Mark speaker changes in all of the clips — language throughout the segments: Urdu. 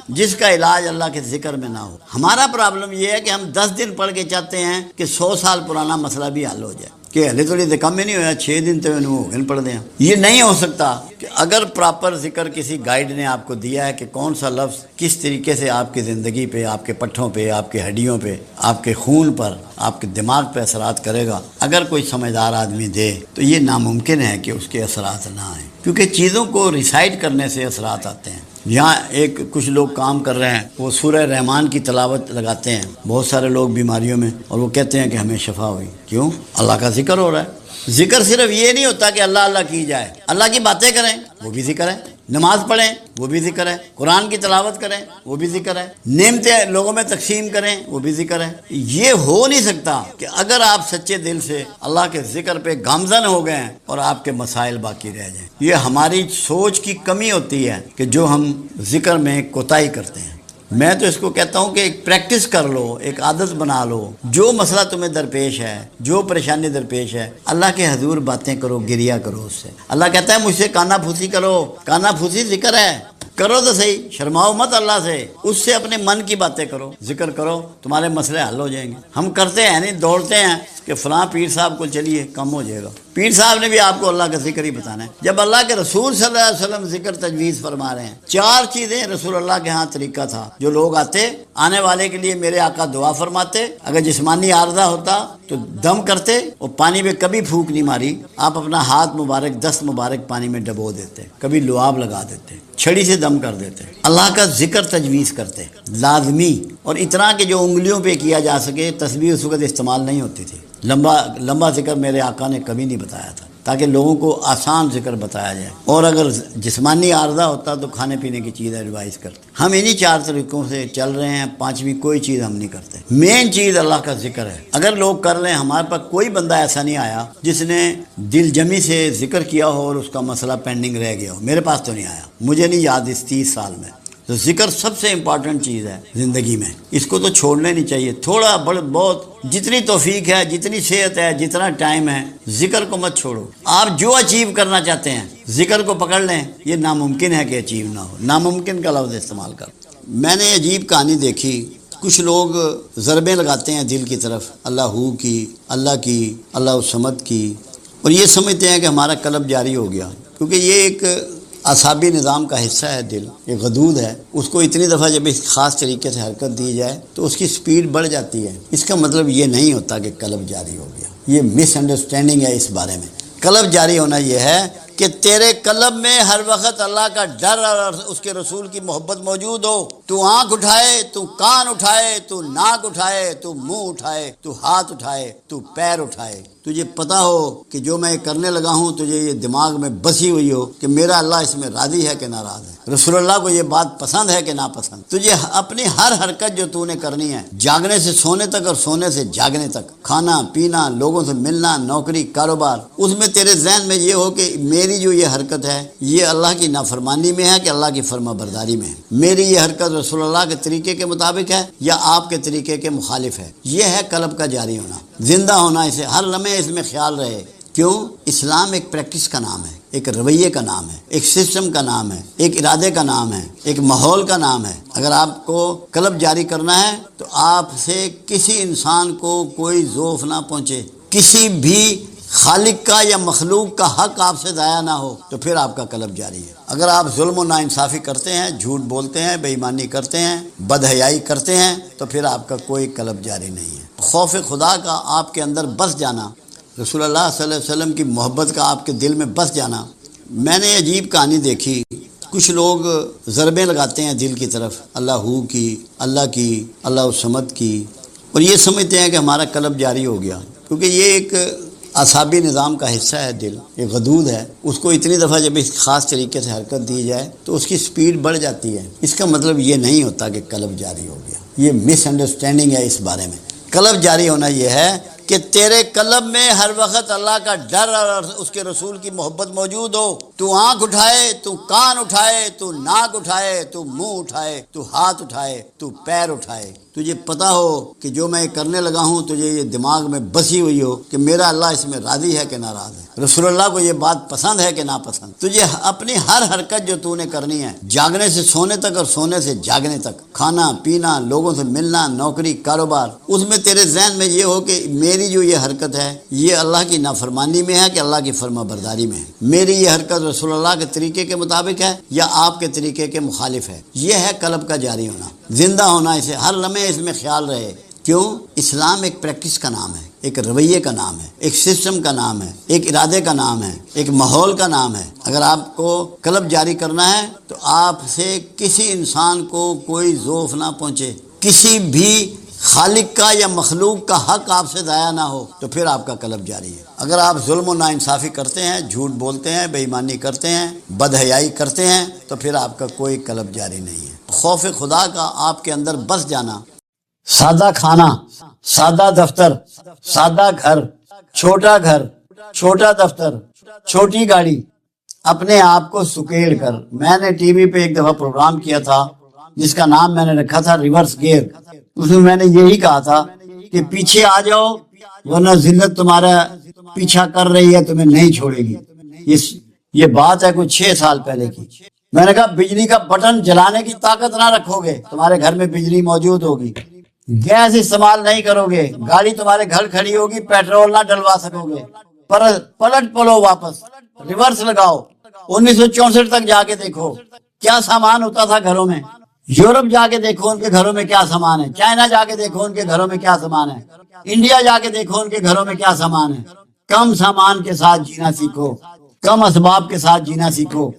Speaker 1: جس کا علاج اللہ کے ذکر میں نہ ہو۔ ہمارا پرابلم یہ ہے کہ ہم 10 دن پڑھ کے چاہتے ہیں کہ 100 سال پرانا مسئلہ بھی حل ہو جائے، کہ ہلے تھوڑی تو کم ہی نہیں ہوا، 6 دن تو ہو گئے پڑھ دیں۔ یہ نہیں ہو سکتا کہ اگر پراپر ذکر کسی گائیڈ نے آپ کو دیا ہے کہ کون سا لفظ کس طریقے سے آپ کی زندگی پہ، آپ کے پٹھوں پہ، آپ کے ہڈیوں پہ، آپ کے خون پر، آپ کے دماغ پہ اثرات کرے گا، اگر کوئی سمجھدار آدمی دے تو یہ ناممکن ہے کہ اس کے اثرات نہ آئیں، کیونکہ چیزوں کو ریسائٹ کرنے سے اثرات آتے ہیں۔ یہاں کچھ لوگ کام کر رہے ہیں، وہ سورہ رحمان کی تلاوت لگاتے ہیں، بہت سارے لوگ بیماریوں میں، اور وہ کہتے ہیں کہ ہمیں شفا ہوئی۔ کیوں؟ اللہ کا ذکر ہو رہا ہے۔ ذکر صرف یہ نہیں ہوتا کہ اللہ اللہ کی جائے، اللہ کی باتیں کریں وہ بھی ذکر ہے، نماز پڑھیں وہ بھی ذکر ہے، قرآن کی تلاوت کریں وہ بھی ذکر ہے، نعمتیں لوگوں میں تقسیم کریں وہ بھی ذکر ہے۔ یہ ہو نہیں سکتا کہ اگر آپ سچے دل سے اللہ کے ذکر پہ گامزن ہو گئے ہیں اور آپ کے مسائل باقی رہ جائیں۔ یہ ہماری سوچ کی کمی ہوتی ہے کہ جو ہم ذکر میں کوتاہی کرتے ہیں۔ میں تو اس کو کہتا ہوں کہ ایک پریکٹس کر لو، ایک عادت بنا لو، جو مسئلہ تمہیں درپیش ہے، جو پریشانی درپیش ہے، اللہ کے حضور باتیں کرو، گریا کرو اس سے۔ اللہ کہتا ہے مجھ سے کانا پھوسی کرو، کانا پھوسی ذکر ہے، کرو تو صحیح، شرماؤ مت اللہ سے، اس سے اپنے من کی باتیں کرو، ذکر کرو، تمہارے مسئلے حل ہو جائیں گے۔ ہم کرتے ہیں نہیں، دوڑتے ہیں کہ فلاں پیر صاحب کو چلیے کم ہو جائے گا۔ پیر صاحب نے بھی آپ کو اللہ کا ذکر ہی بتانا ہے، جب اللہ کے رسول صلی اللہ علیہ وسلم ذکر تجویز فرما رہے ہیں۔ 4 چیزیں رسول اللہ کے ہاں طریقہ تھا، جو لوگ آنے والے کے لیے میرے آقا دعا فرماتے، اگر جسمانی عارضہ ہوتا تو دم کرتے، اور پانی میں کبھی پھونک نہیں ماری، آپ اپنا ہاتھ مبارک، دست مبارک پانی میں ڈبو دیتے، کبھی لعاب لگا دیتے، چھڑی سے دم کر دیتے، اللہ کا ذکر تجویز کرتے لازمی، اور اتنا کہ جو انگلیوں پہ کیا جا سکے۔ تسبیح اس وقت استعمال نہیں ہوتی تھی، لمبا ذکر میرے آقا نے کبھی نہیں بتایا تھا، تاکہ لوگوں کو آسان ذکر بتایا جائے، اور اگر جسمانی عارضہ ہوتا تو کھانے پینے کی چیز ایڈوائز کرتے۔ ہم انہی 4 طریقوں سے چل رہے ہیں، 5ویں کوئی چیز ہم نہیں کرتے۔ مین چیز اللہ کا ذکر ہے، اگر لوگ کر لیں۔ ہمارے پاس کوئی بندہ ایسا نہیں آیا جس نے دل جمی سے ذکر کیا ہو اور اس کا مسئلہ پینڈنگ رہ گیا ہو، میرے پاس تو نہیں آیا، مجھے نہیں یاد اس 30 سال میں۔ تو ذکر سب سے امپورٹنٹ چیز ہے زندگی میں، اس کو تو چھوڑنا نہیں چاہیے۔ تھوڑا بہت جتنی توفیق ہے، جتنی صحت ہے، جتنا ٹائم ہے، ذکر کو مت چھوڑو۔ آپ جو اچیو کرنا چاہتے ہیں ذکر کو پکڑ لیں، یہ ناممکن ہے کہ اچیو نہ ہو، ناممکن کا لفظ استعمال کر۔ میں نے عجیب کہانی دیکھی، کچھ لوگ ضربیں لگاتے ہیں دل کی طرف، اللہ ہو کی، اللہ الصمد کی، اور یہ سمجھتے ہیں کہ ہمارا قلب جاری ہو گیا، کیونکہ یہ ایک اعصابی نظام کا حصہ ہے۔ دل ایک غدود ہے، اس کو اتنی دفعہ جب اس خاص طریقے سے حرکت دی جائے تو اس کی سپیڈ بڑھ جاتی ہے۔ اس کا مطلب یہ نہیں ہوتا کہ قلب جاری ہو گیا، یہ مس انڈرسٹینڈنگ ہے اس بارے میں۔ قلب جاری ہونا یہ ہے کہ تیرے قلب میں ہر وقت اللہ کا ڈر اور اس کے رسول کی محبت موجود ہو۔ تو آنکھ اٹھائے، تو کان اٹھائے، تو ناک اٹھائے، تو منہ اٹھائے، تو ہاتھ اٹھائے، تو پیر اٹھائے، تجھے پتا ہو کہ جو میں کرنے لگا ہوں تجھے یہ دماغ میں بسی ہوئی ہو کہ میرا اللہ اس میں راضی ہے کہ ناراض ہے، رسول اللہ کو یہ بات پسند ہے کہ ناپسند۔ تجھے اپنی ہر حرکت جو تو نے کرنی ہے، جاگنے سے سونے تک اور سونے سے جاگنے تک، کھانا پینا، لوگوں سے ملنا، نوکری، کاروبار، اس میں تیرے ذہن میں یہ ہو کہ میری جو یہ حرکت ہے یہ اللہ کی نافرمانی میں ہے کہ اللہ کی فرما برداری میں ہے، میری یہ حرکت رسول اللہ کے طریقے کے مطابق ہے یا آپ کے طریقے کے مخالف ہے۔ یہ ہے قلب کا جاری ہونا، زندہ ہونا، اسے ہر لمحے اس میں خیال رہے۔ کیوں؟ اسلام ایک پریکٹس کا نام ہے، ایک رویے کا نام ہے، ایک سسٹم کا نام ہے، ایک ارادے کا نام ہے، ایک ماحول کا نام ہے۔ اگر آپ کو قلب جاری کرنا ہے تو آپ سے کسی انسان کو کوئی ذوف نہ پہنچے، کسی بھی خالق کا یا مخلوق کا حق آپ سے ضائع نہ ہو، تو پھر آپ کا قلب جاری ہے۔ اگر آپ ظلم و ناانصافی کرتے ہیں، جھوٹ بولتے ہیں، بے ایمانی کرتے ہیں، بدحیائی کرتے ہیں، تو پھر آپ کا کوئی قلب جاری نہیں ہے۔ خوف خدا کا آپ کے اندر بس جانا، رسول اللہ صلی اللہ علیہ وسلم کی محبت کا آپ کے دل میں بس جانا۔ میں نے عجیب کہانی دیکھی، کچھ لوگ ضربیں لگاتے ہیں دل کی طرف، اللہ ہو کی، اللہ الصمد کی، اور یہ سمجھتے ہیں کہ ہمارا قلب جاری ہو گیا، کیونکہ یہ ایک اعصابی نظام کا حصہ ہے۔ دل ایک غدود ہے، اس کو اتنی دفعہ جب اس خاص طریقے سے حرکت دی جائے تو اس کی سپیڈ بڑھ جاتی ہے۔ اس کا مطلب یہ نہیں ہوتا کہ قلب جاری ہو گیا، یہ مس انڈرسٹینڈنگ ہے اس بارے میں۔ قلب جاری ہونا یہ ہے کہ تیرے قلب میں ہر وقت اللہ کا ڈر اور اس کے رسول کی محبت موجود ہو، تو آنکھ اٹھائے، تو کان اٹھائے، تو ناک اٹھائے، تو منہ اٹھائے، تو ہاتھ اٹھائے، تو پیر اٹھائے، تجھے پتا ہو کہ جو میں کرنے لگا ہوں تجھے یہ دماغ میں بسی ہوئی ہو کہ میرا اللہ اس میں راضی ہے کہ ناراض ہے، رسول اللہ کو یہ بات پسند ہے کہ ناپسند۔ تجھے اپنی ہر حرکت جو تو نے کرنی ہے، جاگنے سے سونے تک اور سونے سے جاگنے تک، کھانا پینا، لوگوں سے ملنا، نوکری، کاروبار، اس میں تیرے ذہن میں یہ ہو کہ میری جو یہ حرکت ہے یہ اللہ کی نافرمانی میں ہے کہ اللہ کی فرما برداری میں ہے، میری یہ حرکت رسول اللہ کے طریقے کے مطابق ہے یا آپ کے طریقے کے مخالف ہے۔ یہ ہے قلب کا جاری ہونا، زندہ ہونا، اسے ہر لمحے اس میں خیال رہے۔ کیوں؟ اسلام ایک پریکٹس کا نام ہے، ایک رویے کا نام ہے، ایک سسٹم کا نام ہے، ایک ارادے کا نام ہے، ایک ماحول کا نام ہے۔ اگر آپ کو قلب جاری کرنا ہے تو آپ سے کسی انسان کو کوئی ذوف نہ پہنچے، کسی بھی خالق کا یا مخلوق کا حق آپ سے ضائع نہ ہو، تو پھر آپ کا قلب جاری ہے۔ اگر آپ ظلم و ناانصافی کرتے ہیں، جھوٹ بولتے ہیں، بے ایمانی کرتے ہیں، بد حیائی کرتے ہیں، تو پھر آپ کا کوئی قلب جاری نہیں ہے۔ خوف خدا کا آپ کے اندر بس جانا، سادہ کھانا، سادہ دفتر، سادہ گھر، چھوٹا دفتر، چھوٹی گاڑی، اپنے آپ کو سکیڑ کر۔ میں نے ٹی وی پہ ایک دفعہ پروگرام کیا تھا جس کا نام میں نے رکھا تھا ریورس گیئر۔ اس میں میں نے یہی کہا تھا کہ پیچھے آ جاؤ ورنہ ذلت تمہارا پیچھا کر رہی ہے، تمہیں نہیں چھوڑے گی۔ یہ بات ہے کوئی 6 سال پہلے کی۔ میں نے کہا بجلی کا بٹن جلانے کی طاقت نہ رکھو گے، تمہارے گھر میں بجلی موجود ہوگی، گیس استعمال نہیں کرو گے، گاڑی تمہارے گھر کھڑی ہوگی، پیٹرول نہ ڈلوا سکو گے، پلٹ پلو، واپس ریورس لگاؤ۔ 1964 تک جا کے دیکھو کیا سامان ہوتا تھا گھروں میں، یورپ جا کے دیکھو ان کے گھروں میں کیا سامان ہے، چائنا جا کے دیکھو ان کے گھروں میں کیا سامان ہے، انڈیا جا کے دیکھو ان کے گھروں میں کیا سامان ہے۔ کم سامان کے ساتھ جینا سیکھو، کم اسباب کے ساتھ جینا سیکھو۔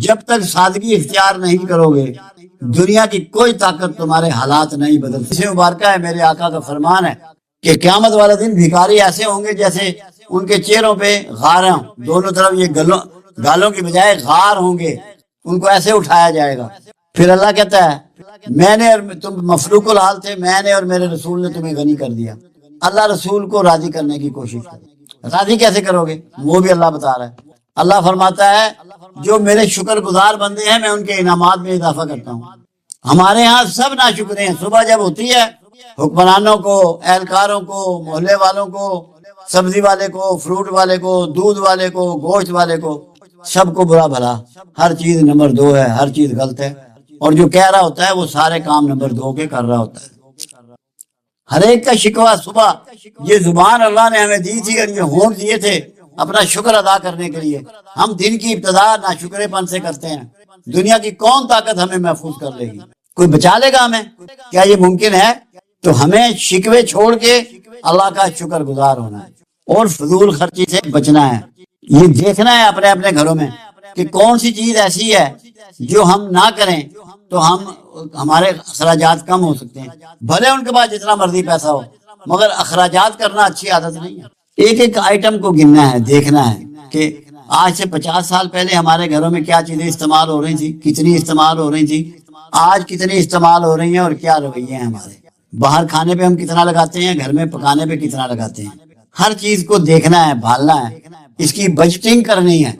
Speaker 1: جب تک سادگی اختیار نہیں کرو گے دنیا کی کوئی طاقت تمہارے حالات نہیں بدل سکتی۔ مبارکہ ہے، میرے آقا کا فرمان ہے کہ قیامت والے دن بھکاری ایسے ہوں گے جیسے ان کے چہروں پہ غار ہوں، دونوں طرف یہ گالوں کی بجائے غار ہوں گے، ان کو ایسے اٹھایا جائے گا۔ پھر اللہ کہتا ہے میں نے اور تم مفلوق الحال تھے، میں نے اور میرے رسول نے تمہیں غنی کر دیا۔ اللہ رسول کو راضی کرنے کی کوشش کرے، راضی کیسے کرو گے وہ بھی اللہ بتا رہا ہے۔ اللہ فرماتا ہے جو میرے شکر گزار بندے ہیں میں ان کے انعامات میں اضافہ کرتا ہوں۔ ہمارے ہاں سب ناشکرے ہیں، صبح جب ہوتی ہے حکمرانوں کو، اہلکاروں کو، محلے والوں کو، سبزی والے کو، فروٹ والے کو، دودھ والے کو، گوشت والے کو، سب کو برا بھلا، ہر چیز نمبر 2 ہے، ہر چیز غلط ہے، اور جو کہہ رہا ہوتا ہے وہ سارے کام نمبر 2 کے کر رہا ہوتا ہے۔ ہر ایک کا شکوہ صبح، یہ زبان اللہ نے ہمیں دی تھی اور یہ ہونٹ دیے تھے اپنا شکر ادا کرنے کے لیے۔ ہم دن کی ابتدا ناشکرے پن سے کرتے ہیں۔ دنیا کی کون طاقت ہمیں محفوظ کر لے گی؟ کوئی بچا لے گا ہمیں؟ کیا یہ ممکن ہے؟ تو ہمیں شکوے چھوڑ کے اللہ کا شکر گزار ہونا ہے اور فضول خرچی سے بچنا ہے۔ یہ دیکھنا ہے اپنے اپنے گھروں میں کہ کون سی چیز ایسی ہے جو ہم نہ کریں تو ہمارے اخراجات کم ہو سکتے ہیں۔ بھلے ان کے پاس جتنا مرضی پیسہ ہو مگر اخراجات کرنا اچھی عادت نہیں ہے۔ ایک ایک آئٹم کو گننا ہے، دیکھنا ہے کہ آج سے 50 سال پہلے ہمارے گھروں میں کیا چیزیں استعمال ہو رہی تھی، کتنی استعمال ہو رہی تھی، آج کتنی استعمال ہو رہی ہیں اور کیا رویے ہیں ہمارے۔ باہر کھانے پہ ہم کتنا لگاتے ہیں، گھر میں پکانے پہ کتنا لگاتے ہیں۔ ہر چیز کو دیکھنا ہے، بھالنا ہے، اس کی بجٹنگ کرنی ہے،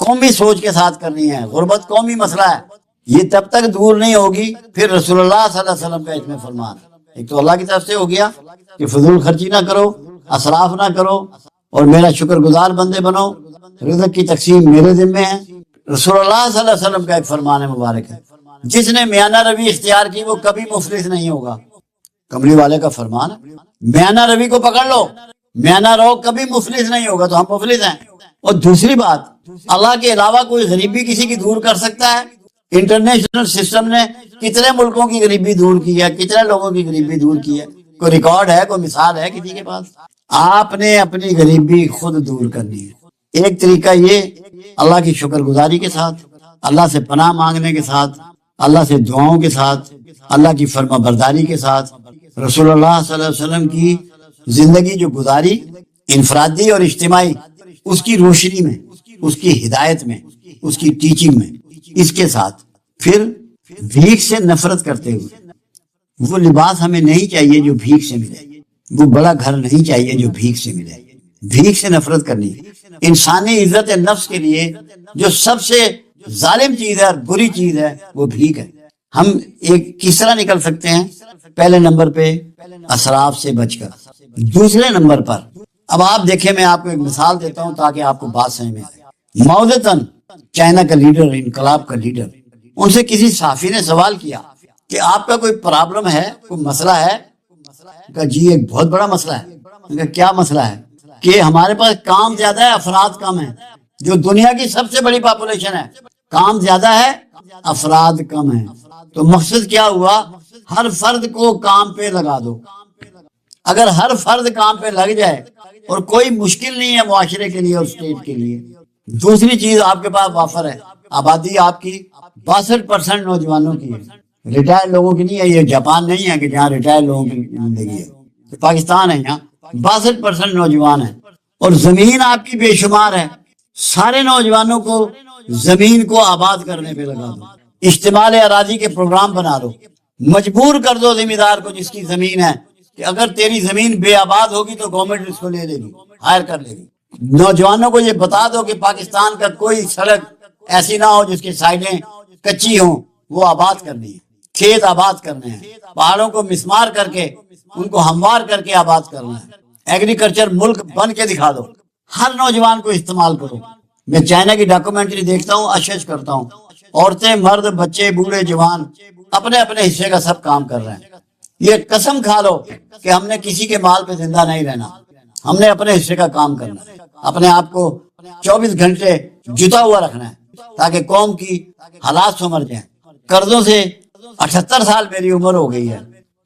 Speaker 1: قومی سوچ کے ساتھ کرنی ہے۔ غربت قومی مسئلہ ہے، یہ تب تک دور نہیں ہوگی۔ پھر رسول اللہ صلی اللہ علیہ وسلم کا اس میں فرمان، ایک تو اللہ کی طرف سے ہو گیا کہ فضول خرچی نہ کرو، اسراف نہ کرو اور میرا شکر گزار بندے بنو، رزق کی تقسیم میرے ذمے ہے۔ رسول اللہ صلی اللہ علیہ وسلم کا ایک فرمان مبارک ہے، جس نے میانہ روی اختیار کی وہ کبھی مفلس نہیں ہوگا۔ کملی والے کا فرمان ہے میانہ روی کو پکڑ لو، میانہ رو، کبھی مفلس نہیں ہوگا۔ تو ہم مفلس ہیں۔ اور دوسری بات، اللہ کے علاوہ کوئی غریبی کسی کی دور کر سکتا ہے؟ انٹرنیشنل سسٹم نے کتنے ملکوں کی غریبی دور کی ہے، کتنے لوگوں کی غریبی دور کی ہے؟ کوئی ریکارڈ ہے، کوئی مثال ہے کسی کے پاس؟ آپ نے اپنی غریبی خود دور کرنی ہے۔ ایک طریقہ یہ اللہ کی شکر گزاری کے ساتھ، اللہ سے پناہ مانگنے کے ساتھ، اللہ سے دعاؤں کے ساتھ، اللہ کی فرما برداری کے ساتھ، رسول اللہ صلی اللہ علیہ وسلم کی زندگی جو گزاری انفرادی اور اجتماعی، اس کی روشنی میں، اس کی ہدایت میں، اس کی ٹیچنگ میں، اس کے ساتھ پھر بھیک سے نفرت کرتے ہوئے، وہ لباس ہمیں نہیں چاہیے جو بھیک سے ملے، وہ بڑا گھر نہیں چاہیے جو بھیک سے ملے. بھیک سے نفرت کرنی. انسانی عزت نفس کے لیے جو سب سے ظالم چیز ہے اور بری چیز ہے وہ بھیک ہے. ہم ایک کس طرح نکل سکتے ہیں؟ پہلے نمبر پہ اسراف سے بچ کر. دوسرے نمبر پر اب آپ دیکھیں، میں آپ کو ایک مثال دیتا ہوں تاکہ آپ کو بات سمجھ میں آئے. ماؤ زے تن، چائنا کا لیڈر، انقلاب کا لیڈر، ان سے کسی صحافی نے سوال کیا کہ آپ کا کوئی پرابلم ہے، کوئی مسئلہ ہے؟ کہا جی ایک بہت بڑا مسئلہ ہے. کہا کیا مسئلہ ہے؟ کہ ہمارے پاس کام زیادہ ہے، افراد کم ہیں. جو دنیا کی سب سے بڑی پاپولیشن ہے، کام زیادہ ہے، افراد کم ہیں. تو مقصد کیا ہوا؟ ہر فرد کو کام پہ لگا دو. اگر ہر فرد کام پہ لگ جائے اور کوئی مشکل نہیں ہے معاشرے کے لیے اور اسٹیٹ کے لیے. دوسری چیز آپ کے پاس وافر ہے. آبادی آپ کی 62% نوجوانوں کی ہے، ریٹائر لوگوں کی نہیں ہے. یہ جاپان نہیں ہے کہ جہاں ریٹائر لوگوں کی زندگی ہے، پاکستان ہے. یہاں 62% نوجوان ہیں اور زمین آپ کی بے شمار ہے. سارے نوجوانوں کو زمین کو آباد کرنے پہ لگا دو. اشتمال اراضی کے پروگرام بنا دو. مجبور کر دو ذمہ دار کو جس کی زمین ہے کہ اگر تیری زمین بے آباد ہوگی تو گورنمنٹ اس کو لے لے گی، ہائر کر لے گی. نوجوانوں کو یہ بتا دو کہ پاکستان کا کوئی سڑک ایسی نہ ہو جس کی سائڈیں کچی ہوں، وہ آباد کرنی ہے. کھیت آباد کرنے ہیں، پہاڑوں کو مسمار کر کے ان کو ہموار کر کے آباد کرنا ہے. ایگریکلچر ملک بن کے دکھا دو. ہر نوجوان کو استعمال کرو. میں چائنا کی ڈاکومنٹری دیکھتا ہوں، اشش کرتا ہوں. عورتیں، مرد، بچے، بوڑھے، جوان اپنے اپنے حصے کا سب کام کر رہے ہیں. یہ قسم کھا لو کہ ہم نے کسی کے مال پہ زندہ نہیں رہنا. ہم نے اپنے حصے کا کام کرنا ہے. اپنے آپ کو 24 گھنٹے جتا ہوا رکھنا ہے تاکہ قوم کی حالات سمر جائیں. قرضوں سے 78 سال میری عمر ہو گئی ہے،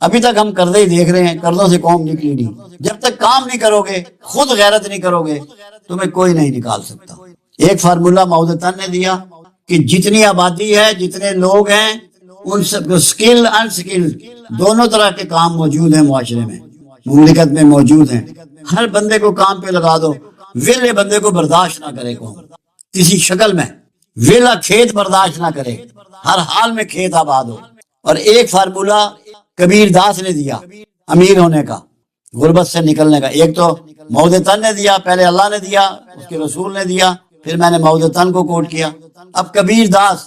Speaker 1: ابھی تک ہم قرضے ہی دیکھ رہے ہیں. قرضوں سے قوم نکلی نہیں. جب تک کام نہیں کرو گے، خود غیرت نہیں کرو گے، تمہیں کوئی نہیں نکال سکتا. ایک فارمولہ ماؤ زے تن نے دیا کہ جتنی آبادی ہے، جتنے لوگ ہیں، ان سب کو سکل ان سکل دونوں طرح کے کام موجود ہیں معاشرے میں، مملکت میں موجود ہیں. ہر بندے کو کام پہ لگا دو. ویلے بندے کو برداشت نہ کرے قوم کسی شکل میں. ویلا کھیت برداشت نہ کرے، ہر حال میں کھیت آباد ہو. اور ایک فارمولہ کبیر داس نے دیا امیر ہونے کا، غربت سے نکلنے کا. ایک تو ماؤ زے تن نے دیا، پہلے اللہ نے دیا، اس کے رسول نے دیا، پھر میں نے ماؤ زے تن کو کوٹ کیا. اب کبیر داس،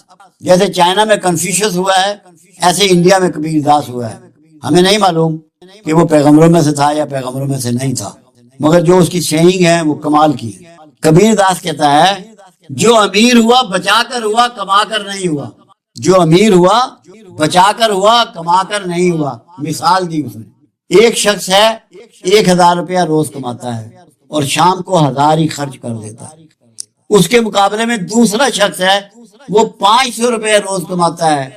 Speaker 1: جیسے چائنا میں کنفیوشس ہوا ہے ایسے انڈیا میں کبیر داس ہوا ہے. ہمیں نہیں معلوم کہ وہ پیغمبروں میں سے تھا یا پیغمبروں میں سے نہیں تھا، مگر جو اس کی سیئنگ ہے وہ کمال کی. کبیر داس کہتا ہے جو امیر ہوا بچا کر ہوا، کما کر نہیں ہوا. جو امیر ہوا بچا کر ہوا، کما کر نہیں ہوا. مثال دی اس نے. ایک شخص ہے 1000 روپیہ روز کماتا ہے اور شام کو 1000 ہی خرچ کر دیتا ہے. اس کے مقابلے میں دوسرا شخص ہے وہ 500 روپے روز کماتا ہے